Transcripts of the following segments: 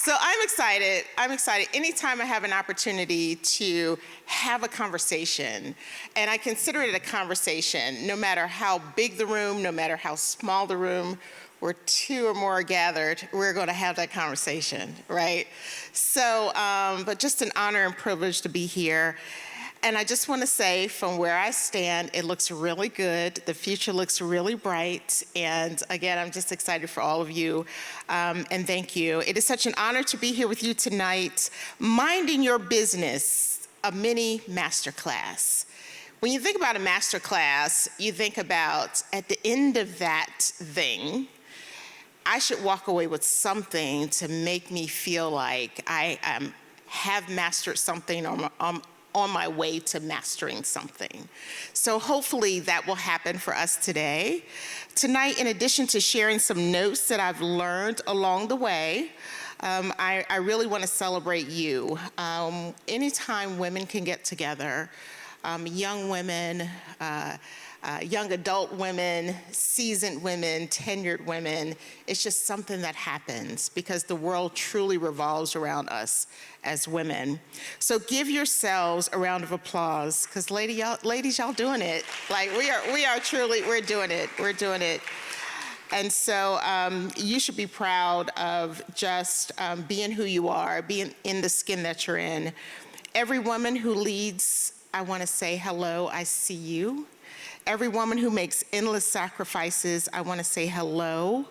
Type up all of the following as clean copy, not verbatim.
So I'm excited. I'm excited. Anytime I have an opportunity to have a conversation, and I consider it a conversation, no matter how big the room, no matter how small the room, where two or more are gathered, we're going to have that conversation, right? So, but just an honor and privilege to be here. And I just want to say, from where I stand, it looks really good. The future looks really bright. And again, I'm just excited for all of you. And thank you. It is such an honor to be here with you tonight, minding your business, a mini masterclass. When you think about a masterclass, you think about at the end of that thing, I should walk away with something to make me feel like I have mastered something, or I'm on my way to mastering something. So hopefully that will happen for us today. Tonight, in addition to sharing some notes that I've learned along the way, I really want to celebrate you. Anytime women can get together, young women, young adult women, seasoned women, tenured women, it's just something that happens because the world truly revolves around us as women. So give yourselves a round of applause, because ladies, y'all doing it. Like we are truly, we're doing it. And so you should be proud of just being who you are, being in the skin that you're in. Every woman who leads, I want to say hello, I see you. Every woman who makes endless sacrifices, I want to say hello.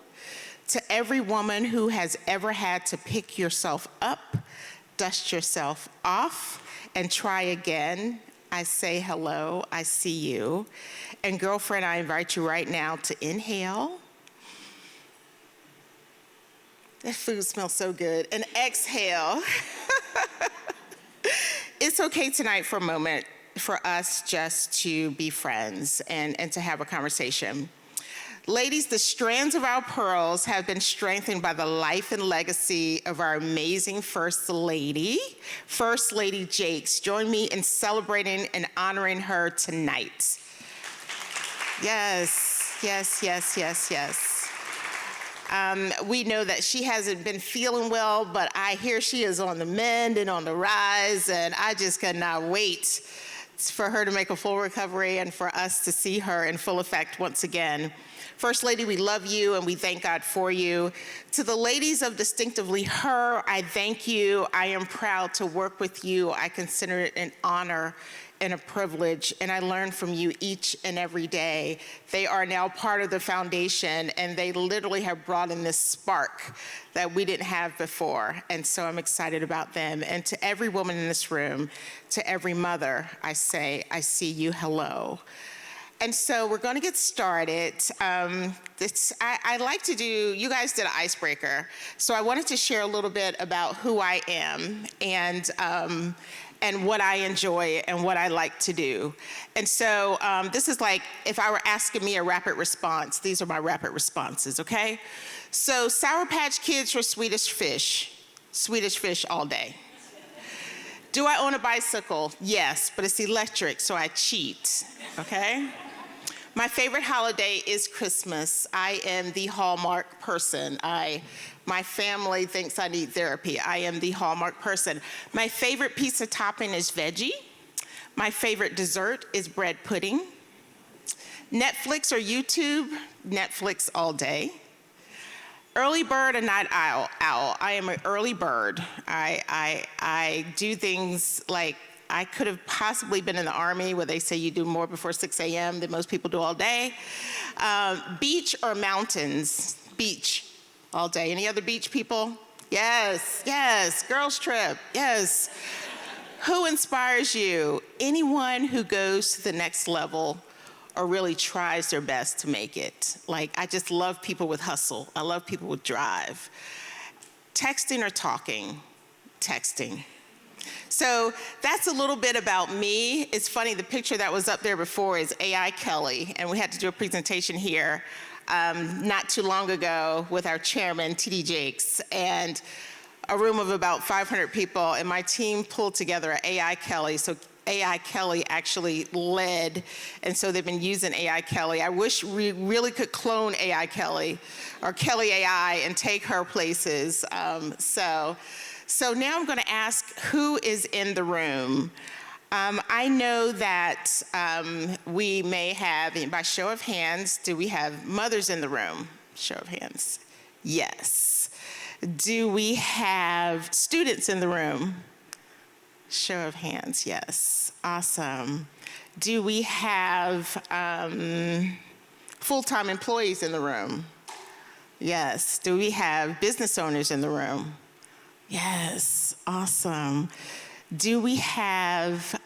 To every woman who has ever had to pick yourself up, dust yourself off, and try again, I say hello, I see you. And girlfriend, I invite you right now to inhale. That food smells so good. And exhale. It's okay tonight for a moment for us just to be friends and to have a conversation. Ladies, the strands of our pearls have been strengthened by the life and legacy of our amazing First Lady Jakes. Join me in celebrating and honoring her tonight. Yes. We know that she hasn't been feeling well, but I hear she is on the mend and on the rise, and I just cannot wait for her to make a full recovery and for us to see her in full effect once again. First Lady, we love you and we thank God for you. To the ladies of Distinctively Her, I thank you. I am proud to work with you. I consider it an honor and a privilege, and I learn from you each and every day. They are now part of the foundation, and they literally have brought in this spark that we didn't have before, and so I'm excited about them. And to every woman in this room, to every mother, I say, I see you, hello. And so we're going to get started. I like to do, you guys did an icebreaker, so I wanted to share a little bit about who I am and what I enjoy and what I like to do. And so this is like if I were asking me a rapid response, these are my rapid responses, okay? So Sour Patch Kids or Swedish Fish? Swedish Fish all day. Do I own a bicycle? Yes, but it's electric, so I cheat, okay? My favorite holiday is Christmas. I am the Hallmark person. My family thinks I need therapy. I am the Hallmark person. My favorite pizza topping is veggie. My favorite dessert is bread pudding. Netflix or YouTube? Netflix all day. Early bird or night owl? I am an early bird. I do things like I could have possibly been in the Army where they say you do more before 6 a.m. than most people do all day. Beach or mountains? Beach all day. Any other beach people? Yes. Girls trip, yes. Who inspires you? Anyone who goes to the next level or really tries their best to make it. Like, I just love people with hustle. I love people with drive. Texting or talking? Texting. So that's a little bit about me. It's funny, the picture that was up there before is AI Kelley, and we had to do a presentation here not too long ago with our chairman, T.D. Jakes, and a room of about 500 people, and my team pulled together an AI Kelley. So AI Kelley actually led, and so they've been using AI Kelley. I wish we really could clone AI Kelley or Kelley AI and take her places. So now I'm going to ask who is in the room. I know that we may have, by show of hands, do we have mothers in the room? Show of hands. Yes. Do we have students in the room? Show of hands, yes. Awesome. Do we have full-time employees in the room? Yes. Do we have business owners in the room? Yes. Awesome. Do we have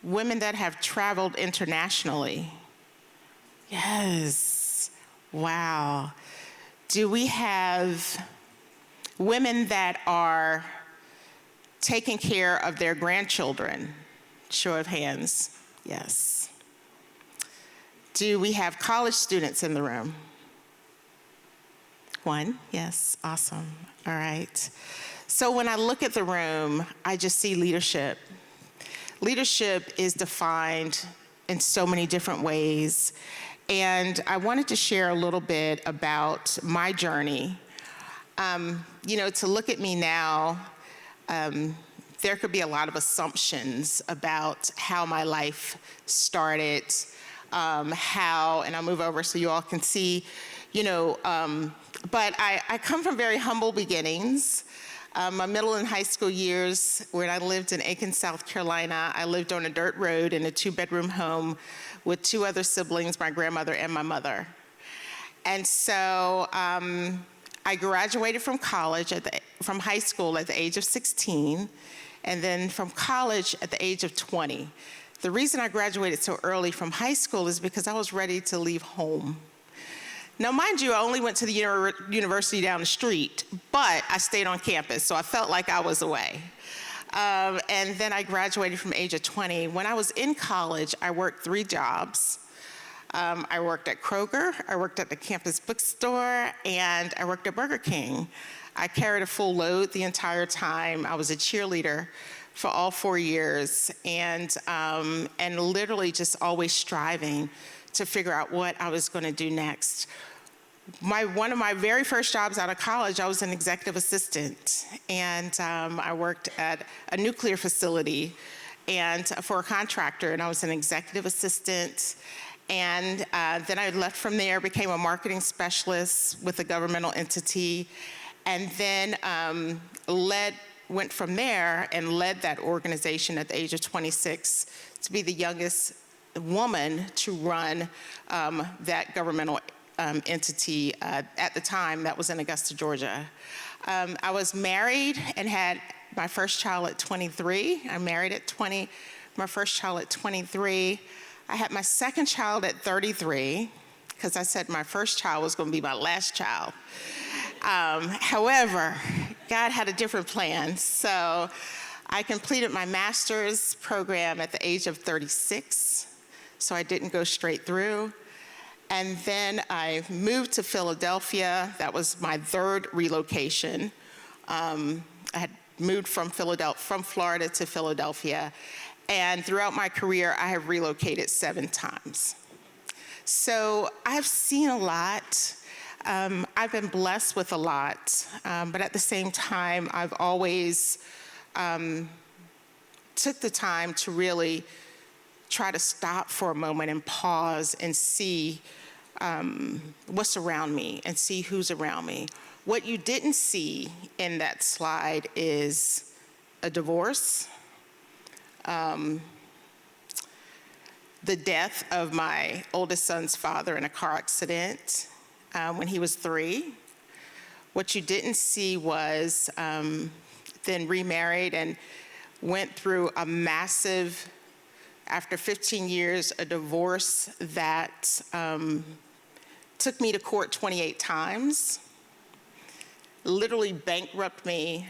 women that have traveled internationally? Yes. Wow. Do we have women that are taking care of their grandchildren? Show of hands. Yes. Do we have college students in the room? One. Yes. Awesome. All right. So when I look at the room, I just see leadership. Leadership is defined in so many different ways. And I wanted to share a little bit about my journey. To look at me now, there could be a lot of assumptions about how my life started, and I'll move over so you all can see, but I come from very humble beginnings. My middle and high school years, when I lived in Aiken, South Carolina, I lived on a dirt road in a 2-bedroom home with 2 other siblings, my grandmother and my mother. And so I graduated from college, from high school at the age of 16, and then from college at the age of 20. The reason I graduated so early from high school is because I was ready to leave home. Now, mind you, I only went to the university down the street, but I stayed on campus, so I felt like I was away. And then I graduated from the age of 20. When I was in college, I worked 3 jobs. I worked at Kroger, I worked at the campus bookstore, and I worked at Burger King. I carried a full load the entire time. I was a cheerleader for all 4 years, and literally just always striving to figure out what I was going to do next. One of my very first jobs out of college, I was an executive assistant, and I worked at a nuclear facility and for a contractor, and I was an executive assistant. And then I left from there, became a marketing specialist with a governmental entity, and then went from there and led that organization at the age of 26 to be the youngest woman to run that governmental entity at the time. That was in Augusta, Georgia. I was married and had my first child at 23. I married at 20, my first child at 23. I had my second child at 33, because I said my first child was going to be my last child. However, God had a different plan. So I completed my master's program at the age of 36, so I didn't go straight through. And then I moved to Philadelphia. That was my 3rd relocation. I had moved from Florida to Philadelphia. And throughout my career, I have relocated 7 times. So I've seen a lot. I've been blessed with a lot. But at the same time, I've always took the time to really try to stop for a moment and pause and see what's around me and see who's around me. What you didn't see in that slide is a divorce, the death of my oldest son's father in a car accident when he was 3. What you didn't see was then remarried and went through a massive, after 15 years, a divorce that took me to court 28 times, literally bankrupted me.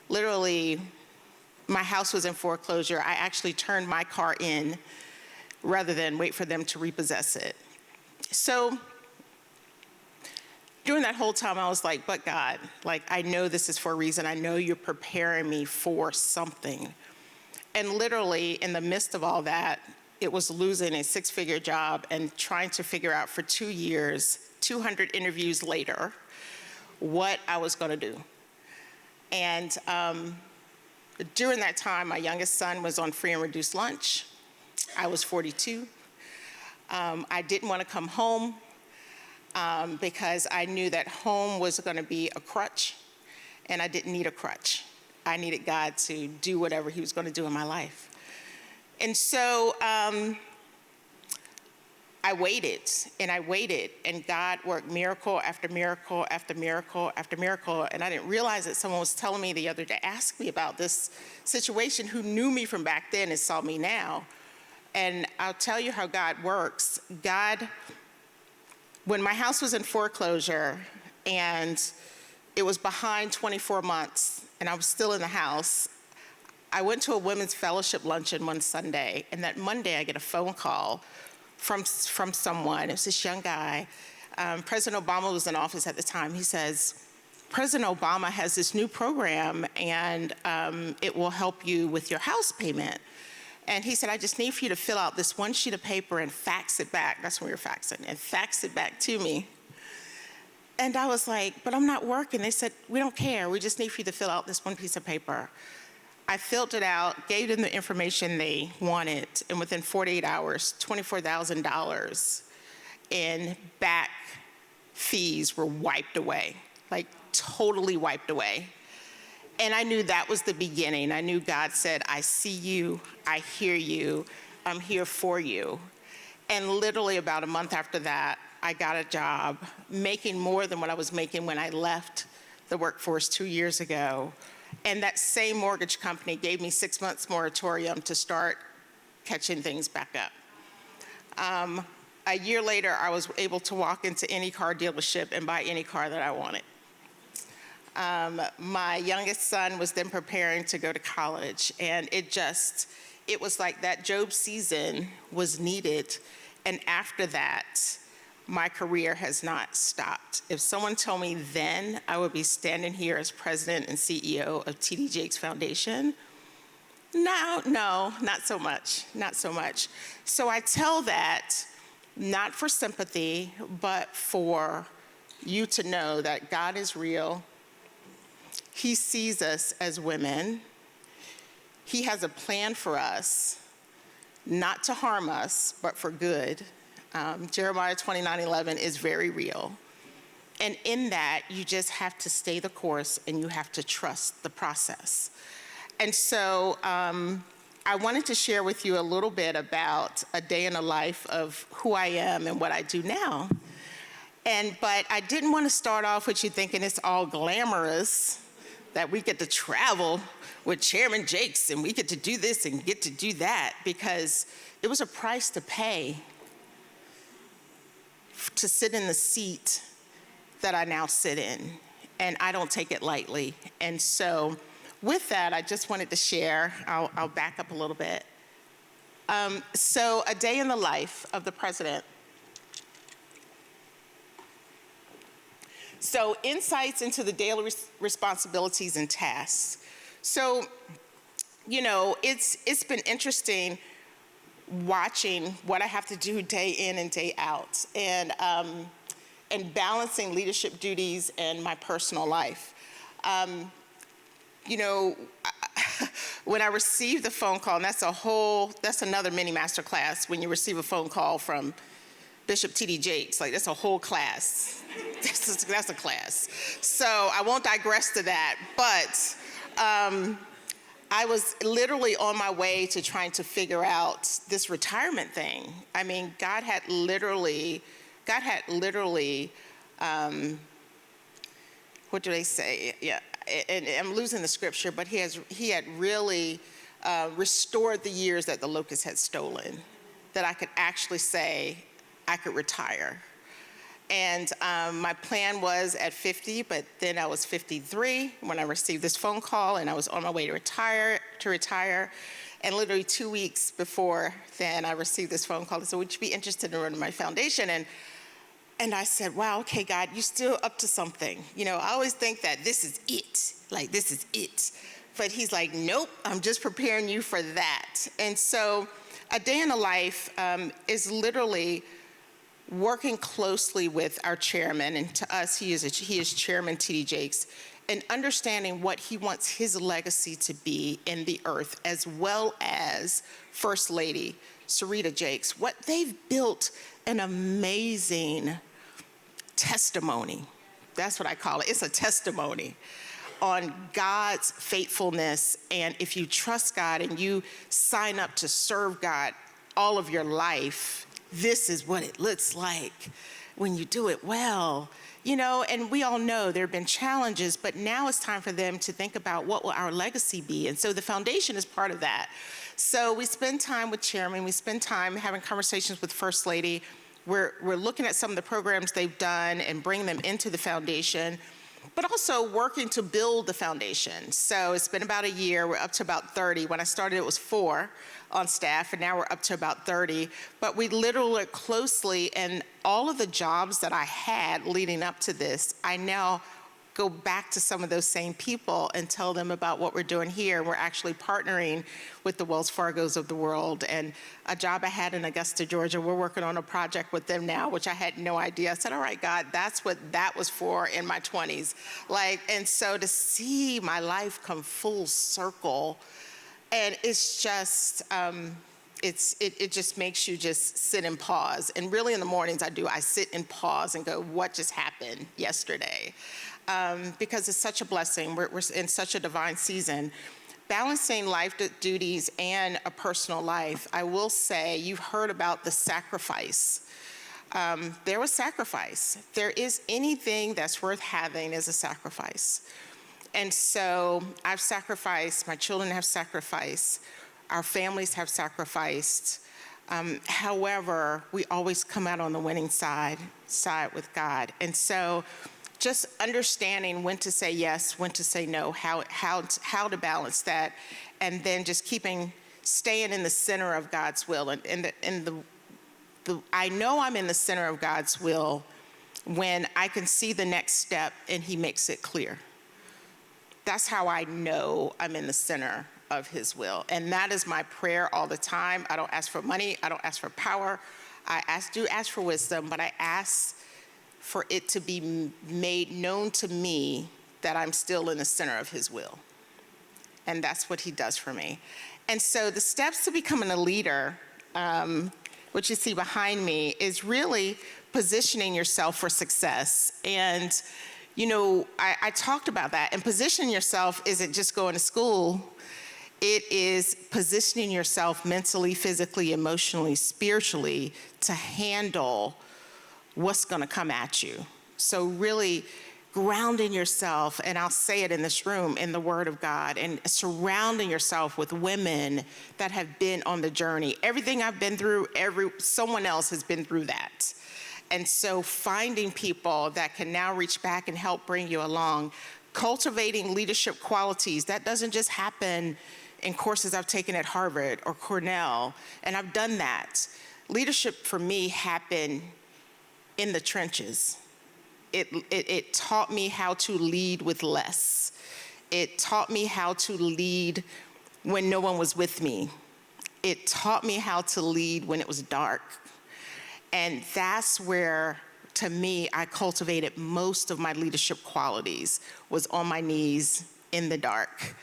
Literally, my house was in foreclosure. I actually turned my car in rather than wait for them to repossess it. So during that whole time, I was like, but God, like, I know this is for a reason. I know you're preparing me for something. And literally, in the midst of all that, it was losing a six-figure job and trying to figure out for 2 years, 200 interviews later, what I was going to do. And during that time, my youngest son was on free and reduced lunch. I was 42. I didn't want to come home because I knew that home was going to be a crutch, and I didn't need a crutch. I needed God to do whatever he was going to do in my life. And so I waited, and God worked miracle after miracle after miracle after miracle, and I didn't realize that someone was telling me the other day, asked me about this situation, who knew me from back then and saw me now. And I'll tell you how God works. God, when my house was in foreclosure and it was behind 24 months and I was still in the house, I went to a women's fellowship luncheon one Sunday, and that Monday I get a phone call from someone. It was this young guy. President Obama was in office at the time. He says, President Obama has this new program, and it will help you with your house payment. And he said, I just need for you to fill out this one sheet of paper and fax it back. That's when we were faxing, and fax it back to me. And I was like, but I'm not working. They said, we don't care. We just need for you to fill out this one piece of paper. I filled it out, gave them the information they wanted, and within 48 hours, $24,000 in back fees were wiped away, like totally wiped away. And I knew that was the beginning. I knew God said, I see you, I hear you, I'm here for you. And literally about a month after that, I got a job making more than what I was making when I left the workforce 2 years ago. And that same mortgage company gave me 6 months moratorium to start catching things back up. A year later, I was able to walk into any car dealership and buy any car that I wanted. My youngest son was then preparing to go to college, and it was like that Job season was needed. And after that, my career has not stopped. If someone told me then I would be standing here as president and CEO of TD Jakes Foundation, no, not so much, not so much. So I tell that not for sympathy, but for you to know that God is real. He sees us as women. He has a plan for us, not to harm us, but for good. Jeremiah 29:11 is very real. And in that, you just have to stay the course and you have to trust the process. And so I wanted to share with you a little bit about a day in the life of who I am and what I do now. But I didn't want to start off with you thinking it's all glamorous, that we get to travel with Chairman Jakes and we get to do this and get to do that, because it was a price to pay to sit in the seat that I now sit in, and I don't take it lightly. And so with that, I just wanted to share, I'll back up a little bit. So a day in the life of the president. So insights into the daily responsibilities and tasks. So, you know, it's been interesting watching what I have to do day in and day out, and balancing leadership duties and my personal life. You know, when I received the phone call, and that's another mini masterclass, when you receive a phone call from Bishop T.D. Jakes, like that's a whole class. That's a class. So I won't digress to that, but I was literally on my way to trying to figure out this retirement thing. I mean, God had literally, what do they say? Yeah, and I'm losing the scripture, but he had really restored the years that the locust had stolen, that I could actually say I could retire. And my plan was at 50, but then I was 53 when I received this phone call, and I was on my way to retire. And literally 2 weeks before then, I received this phone call. So would you be interested in running my foundation? And I said, wow, okay, God, you're still up to something. You know, I always think that this is it, like this is it. But he's like, nope, I'm just preparing you for that. And so a day in the life is literally working closely with our chairman, and to us, he is Chairman T.D. Jakes, and understanding what he wants his legacy to be in the earth, as well as First Lady Sarita Jakes. What they've built an amazing testimony. That's what I call it. It's a testimony on God's faithfulness. And if you trust God and you sign up to serve God all of your life, this is what it looks like when you do it well. You know, and we all know there have been challenges, but now it's time for them to think about what will our legacy be. And so the foundation is part of that. So we spend time with Chairman, we spend time having conversations with First Lady. We're looking at some of the programs they've done and bring them into the foundation, but also working to build the foundation. So it's been about a year, we're up to about 30. When I started, it was 4 on staff, and now we're up to about 30. But we literally look closely, and all of the jobs that I had leading up to this, I now go back to some of those same people and tell them about what we're doing here. We're actually partnering with the Wells Fargos of the world, and a job I had in Augusta, Georgia, we're working on a project with them now, which I had no idea. I said, all right, God, that's what that was for in my 20s. And so to see my life come full circle, and it's just, it just makes you just sit and pause. And really in the mornings I sit and pause and go, what just happened yesterday? Because it's such a blessing. We're in such a divine season. Balancing life duties and a personal life, I will say, you've heard about the sacrifice. There was sacrifice. There is anything that's worth having is a sacrifice. And so I've sacrificed, my children have sacrificed, our families have sacrificed. However, we always come out on the winning side with God. And so just understanding when to say yes, when to say no, how to balance that, and then just staying in the center of God's will. I know I'm in the center of God's will when I can see the next step and he makes it clear. That's how I know I'm in the center of his will. And that is my prayer all the time. I don't ask for money, I don't ask for power. I do ask for wisdom, but I ask for it to be made known to me that I'm still in the center of his will. And that's what he does for me. And so the steps to becoming a leader, which you see behind me, is really positioning yourself for success. And, you know, I talked about that. And positioning yourself isn't just going to school. It is positioning yourself mentally, physically, emotionally, spiritually to handle what's going to come at you. So really grounding yourself, and I'll say it in this room, in the Word of God, and surrounding yourself with women that have been on the journey. Everything I've been through, someone else has been through that. And so finding people that can now reach back and help bring you along, cultivating leadership qualities, that doesn't just happen in courses I've taken at Harvard or Cornell, and I've done that. Leadership for me happened in the trenches. It taught me how to lead with less. It taught me how to lead when no one was with me. It taught me how to lead when it was dark. And that's where, to me, I cultivated most of my leadership qualities, was on my knees in the dark.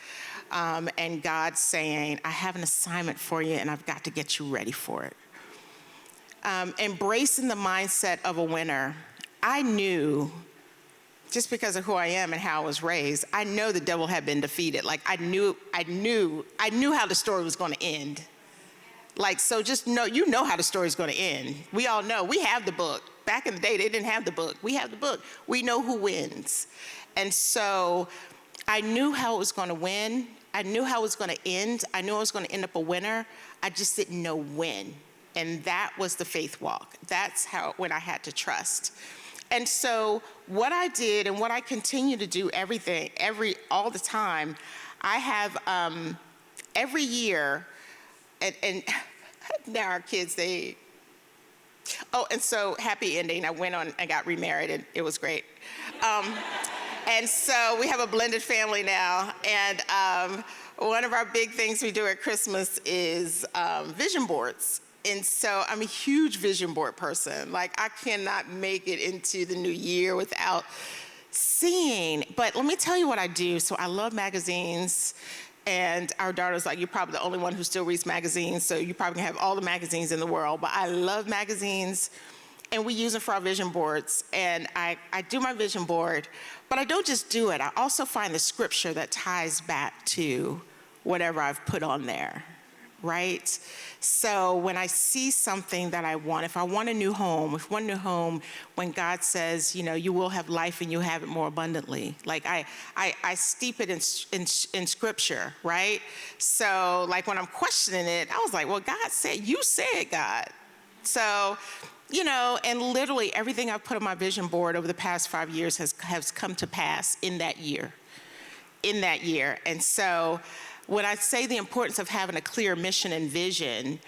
And God saying, I have an assignment for you and I've got to get you ready for it. Embracing the mindset of a winner. I knew, just because of who I am and how I was raised, I know the devil had been defeated. Like I knew how the story was going to end. Like, so just know, you know how the story is going to end. We all know. We have the book. Back in the day, they didn't have the book. We have the book. We know who wins. And so I knew how it was going to win. I knew how it was going to end. I knew I was going to end up a winner. I just didn't know when. And that was the faith walk. That's when I had to trust. And so what I did and what I continue to do all the time, I have every year, and now our kids, Oh, and so happy ending. I went on and got remarried, and it was great. And so we have a blended family now. And one of our big things we do at Christmas is vision boards. And so I'm a huge vision board person. Like, I cannot make it into the new year without seeing. But let me tell you what I do. So I love magazines. And our daughter's like, you're probably the only one who still reads magazines, so you probably have all the magazines in the world. But I love magazines, and we use them for our vision boards. And I do my vision board, but I don't just do it. I also find the scripture that ties back to whatever I've put on there, right? So when I see something that I want, if I want a new home, when God says, you know, you will have life and you have it more abundantly, like I steep it in scripture, right? So like when I'm questioning it, I was like, well, God said, you said, God. So, you know, and literally everything I've put on my vision board over the past 5 years has come to pass in that year. And so when I say the importance of having a clear mission and vision,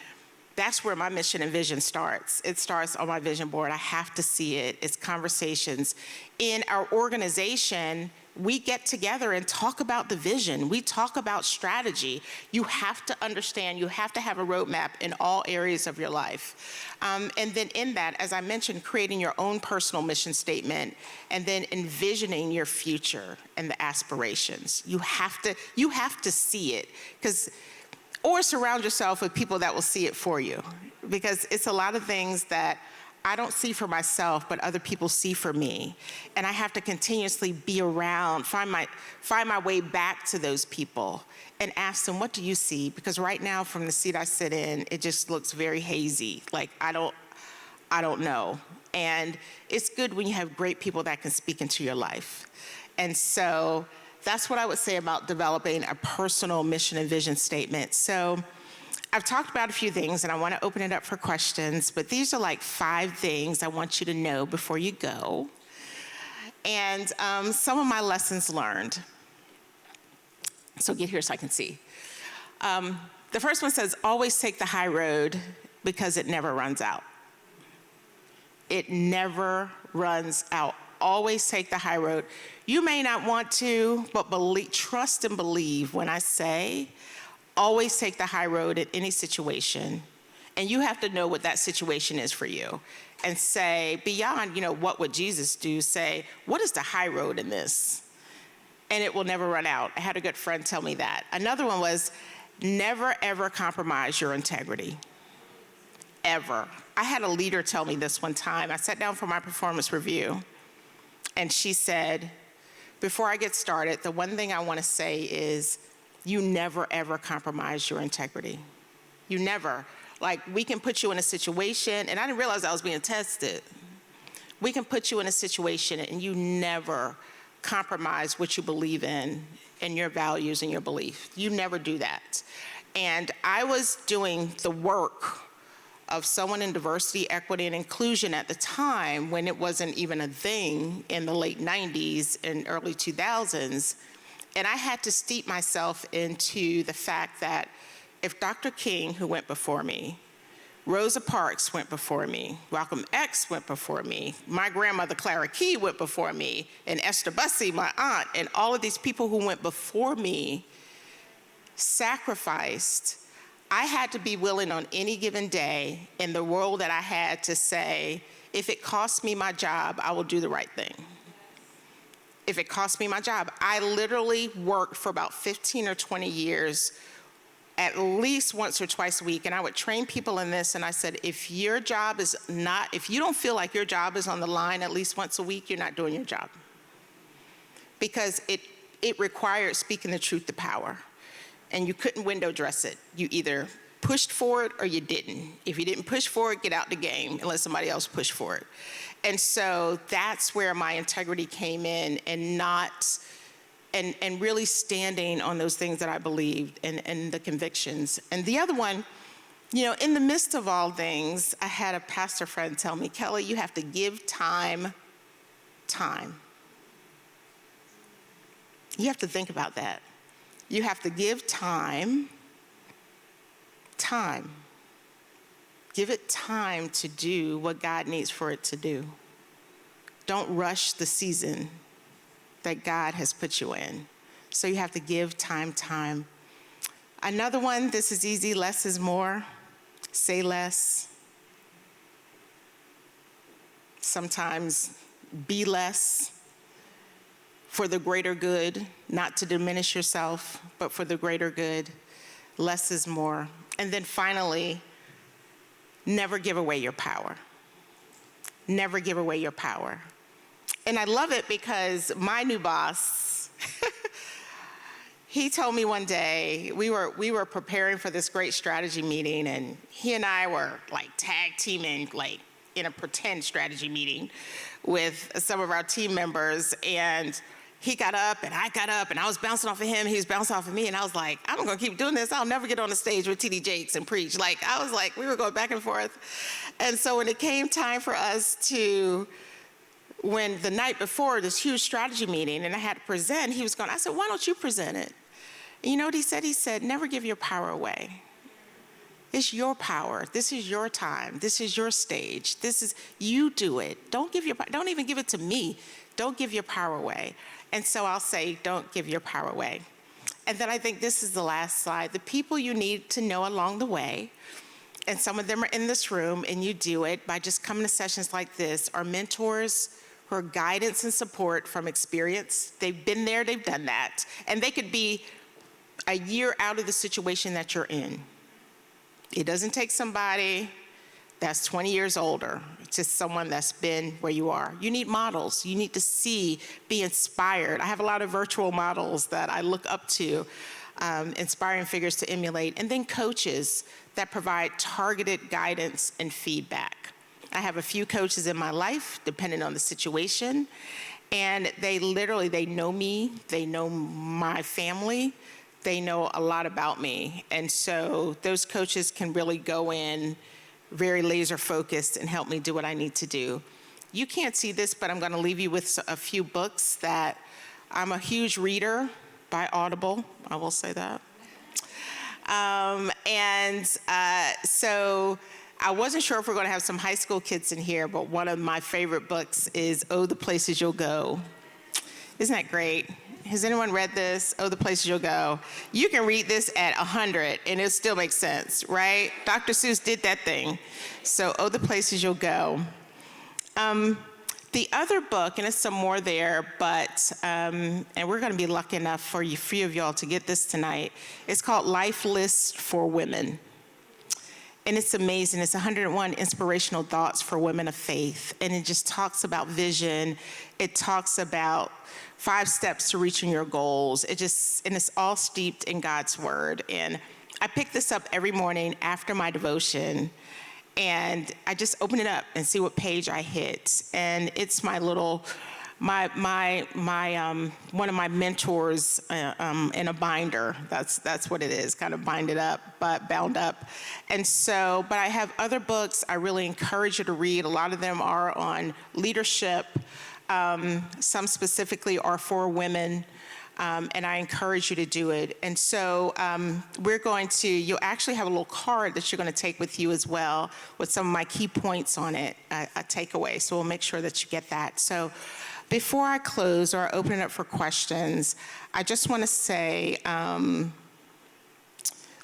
that's where my mission and vision starts. It starts on my vision board. I have to see it. It's conversations. In our organization, we get together and talk about the vision. We talk about strategy. You have to understand, you have to have a roadmap in all areas of your life. And then in that, as I mentioned, creating your own personal mission statement and then envisioning your future and the aspirations. You have to see it, or surround yourself with people that will see it for you, because it's a lot of things that I don't see for myself, but other people see for me. And I have to continuously be around, find my way back to those people and ask them, what do you see? Because right now from the seat I sit in, it just looks very hazy. Like, I don't know. And it's good when you have great people that can speak into your life. And so that's what I would say about developing a personal mission and vision statement. So I've talked about a few things, and I want to open it up for questions, but these are like 5 things I want you to know before you go. And some of my lessons learned. So get here so I can see. The first one says, always take the high road because it never runs out. It never runs out. Always take the high road. You may not want to, but trust and believe when I say, always take the high road in any situation. And you have to know what that situation is for you. And say, beyond, you know, what would Jesus do? Say, what is the high road in this? And it will never run out. I had a good friend tell me that. Another one was, never, ever compromise your integrity. Ever. I had a leader tell me this one time. I sat down for my performance review, and she said, before I get started, the one thing I want to say is, you never, ever compromise your integrity. You never. Like, we can put you in a situation, and I didn't realize I was being tested. We can put you in a situation, and you never compromise what you believe in and your values and your belief. You never do that. And I was doing the work of someone in diversity, equity, and inclusion at the time when it wasn't even a thing in the late 90s and early 2000s. And I had to steep myself into the fact that if Dr. King, who went before me, Rosa Parks went before me, Malcolm X went before me, my grandmother Clara Key went before me, and Esther Bussey, my aunt, and all of these people who went before me sacrificed, I had to be willing on any given day in the role that I had to say, if it costs me my job, I will do the right thing. If it costs me my job. I literally worked for about 15 or 20 years, at least once or twice a week, and I would train people in this, and I said, if you don't feel like your job is on the line at least once a week, you're not doing your job. Because it required speaking the truth to power. And you couldn't window dress it. You either pushed for it or you didn't. If you didn't push for it, get out the game and let somebody else push for it. And so that's where my integrity came in, and really standing on those things that I believed and the convictions. And the other one, you know, in the midst of all things, I had a pastor friend tell me, Kelley, you have to give time. You have to think about that. You have to give time. Give it time to do what God needs for it to do. Don't rush the season that God has put you in. So you have to give time. Another one, this is easy, less is more. Say less. Sometimes be less for the greater good, not to diminish yourself, but for the greater good. Less is more. And then finally, never give away your power. Never give away your power. And I love it because my new boss, he told me one day, we were preparing for this great strategy meeting, and he and I were like tag teaming, like in a pretend strategy meeting with some of our team members. And he got up and I got up and I was bouncing off of him, he was bouncing off of me, and I was like, I'm gonna keep doing this. I'll never get on the stage with TD Jakes and preach. Like, I was like, we were going back and forth. And so when it came time for us to, when the night before this huge strategy meeting and I had to present, he was going, I said, why don't you present it? And you know what he said? He said, never give your power away. It's your power. This is your time. This is your stage. This is, you do it. Don't even give it to me. Don't give your power away. And so I'll say, don't give your power away. And then I think this is the last slide. The people you need to know along the way, and some of them are in this room, and you do it by just coming to sessions like this, are mentors who are guidance and support from experience. They've been there, they've done that. And they could be a year out of the situation that you're in. It doesn't take somebody that's 20 years older. It's just someone that's been where you are. You need models. You need to see, be inspired. I have a lot of virtual models that I look up to, inspiring figures to emulate, and then coaches that provide targeted guidance and feedback. I have a few coaches in my life, depending on the situation, and they know me, they know my family, they know a lot about me. And so those coaches can really go in very laser focused and help me do what I need to do. You can't see this, but I'm gonna leave you with a few books that I'm a huge reader by Audible, I will say that. So I wasn't sure if we're gonna have some high school kids in here, but one of my favorite books is Oh, the Places You'll Go. Isn't that great? Has anyone read this? Oh, the Places You'll Go. You can read this at 100 and it still makes sense, right? Dr. Seuss did that thing. So, Oh, the Places You'll Go. The other book, and there's some more there, but, and we're gonna be lucky enough for a few of y'all to get this tonight. It's called Life List for Women. And it's amazing. It's 101 inspirational thoughts for women of faith. And it just talks about vision. It talks about 5 steps to reaching your goals. And it's all steeped in God's word. And I pick this up every morning after my devotion, and I just open it up and see what page I hit. And it's my little, one of my mentors in a binder. That's what it is, kind of bound up. And so, but I have other books I really encourage you to read. A lot of them are on leadership. Some specifically are for women, and I encourage you to do it. And so you'll actually have a little card that you're gonna take with you as well with some of my key points on it, a takeaway. So we'll make sure that you get that. So before I close or open it up for questions, I just wanna say,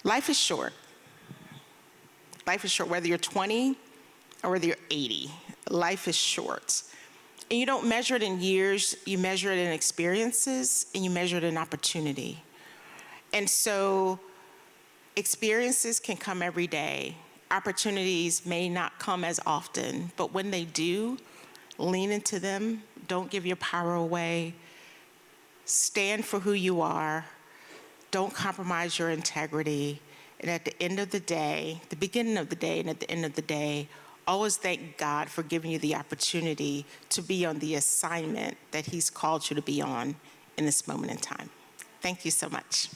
life is short. Life is short, whether you're 20 or whether you're 80, life is short. And you don't measure it in years, you measure it in experiences, and you measure it in opportunity. And so experiences can come every day. Opportunities may not come as often, but when they do, lean into them. Don't give your power away. Stand for who you are. Don't compromise your integrity. And at the end of the day, the beginning of the day and at the end of the day, always thank God for giving you the opportunity to be on the assignment that He's called you to be on in this moment in time. Thank you so much.